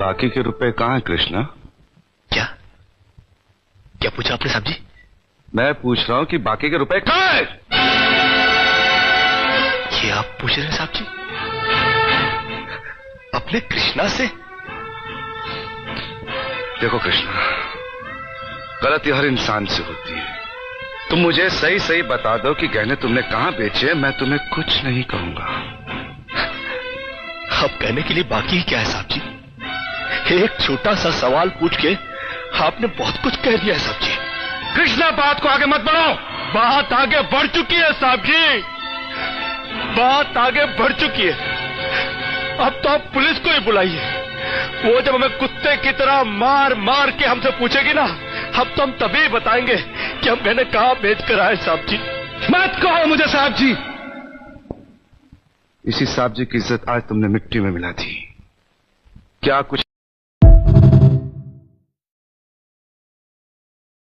बाकी के रुपए कहाँ है कृष्णा? क्या क्या पूछा आपने साहब जी? मैं पूछ रहा हूँ कि बाकी के रुपए कहाँ है? ये आप पूछ रहे हैं साहब जी अपने कृष्णा से? देखो कृष्णा, गलती हर इंसान से होती है। तुम मुझे सही सही बता दो कि गहने तुमने कहाँ बेचे, मैं तुम्हें कुछ नहीं कहूंगा। अब कहने के लिए बाकी ही क्या है साहब जी? एक छोटा सा सवाल पूछ के आपने बहुत कुछ कह दिया है साहब जी। कृष्णा, बात को आगे मत बढ़ाओ। बात आगे बढ़ चुकी है साहब जी, बात आगे बढ़ चुकी है। अब तो आप पुलिस को ही बुलाइए। वो जब हमें कुत्ते की तरह मार मार के हमसे पूछेगी ना, अब तो हम तभी बताएंगे कि हम मैंने कहाँ बेच कर आए साहब जी। मत कहो मुझे साहब जी। इसी साहब जी की इज्जत आज तुमने मिट्टी में मिला दी। क्या कुछ